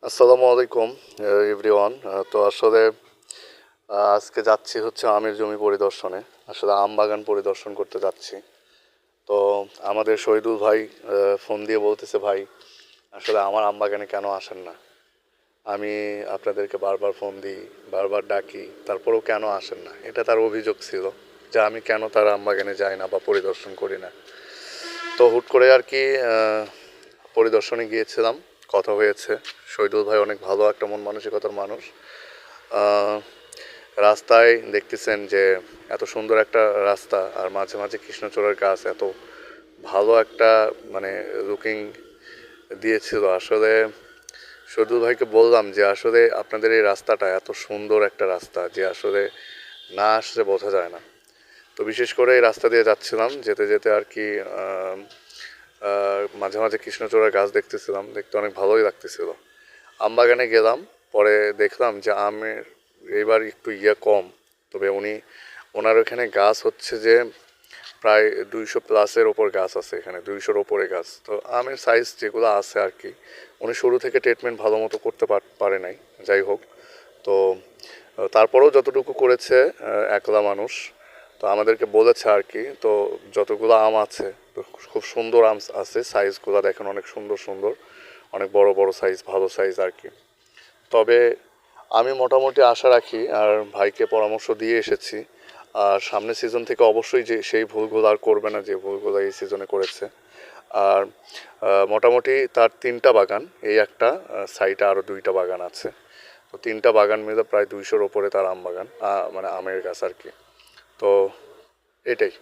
আসসালামু আলাইকুম এভরিওয়ান। তো আসলে আজকে যাচ্ছি হচ্ছে আমের জমি পরিদর্শনে। আসলে আম বাগান পরিদর্শন করতে যাচ্ছি। তো আমাদের শহীদুল ভাই ফোন দিয়ে বলতেছে, ভাই আসলে আমার আম বাগানে কেন আসেন না? আমি আপনাদেরকে বারবার ফোন দিই, বারবার ডাকি, তারপরেও কেন আসেন না? এটা তার অভিযোগ ছিল যে আমি কেন তার আম বাগানে যাই না বা পরিদর্শন করি না। তো হুট করে আর কি পরিদর্শনে গিয়েছিলাম, কথা হয়েছে। শহীদুল ভাই অনেক ভালো একটা মন মানসিকতার মানুষ। আহ, রাস্তায় দেখতেছেন যে এত সুন্দর একটা রাস্তা, আর মাঝে মাঝে কৃষ্ণচূড়ার গাছ, এত ভালো একটা মানে লুকিং দিয়েছিল। আসলে শহীদুল ভাইকে বললাম যে আসলে আপনাদের এই রাস্তাটা এত সুন্দর একটা রাস্তা যে আসলে না আসলে বোঝা যায় না। তো বিশেষ করে এই রাস্তা দিয়ে যাচ্ছিলাম, যেতে যেতে আর কি মাঝে মাঝে কৃষ্ণচূড়ার গাছ দেখতেছিলাম, দেখতে অনেক ভালোই লাগতেছিল। আম বাগানে গেলাম, পরে দেখলাম যে আমের এবার একটু কম। তবে ওনার ওখানে গাছ হচ্ছে যে প্রায় 200 প্লাসের ওপর গাছ আছে, এখানে 200-র ওপরে গাছ। তো আমের সাইজ যেগুলো আছে আর কি, উনি শুরু থেকে ট্রিটমেন্ট ভালো মতো করতে পারে নাই। যাই হোক, তো তারপরেও যতটুকু করেছে, একলা মানুষ, তো আমাদেরকে বলেছে আর কি। তো যতগুলো আম আছে, তো খুব সুন্দর আম আছে, সাইজগুলো দেখেন অনেক সুন্দর সুন্দর, অনেক বড় বড় সাইজ, ভালো সাইজ আর কি। তবে আমি মোটামুটি আশা রাখি, আর ভাইকে পরামর্শ দিয়ে এসেছি, আর সামনের সিজন থেকে অবশ্যই যে সেই ভুলগুলো আর করবে না যে ভুলগুলো এই সিজনে করেছে। আর মোটামুটি তার 3টা বাগান, এই একটা সাইডে আরও 2টা বাগান আছে। তো 3টা বাগান মিলে প্রায় 200-র ওপরে তার আম বাগান, মানে আমের গাছ আর কি। তো এটাই।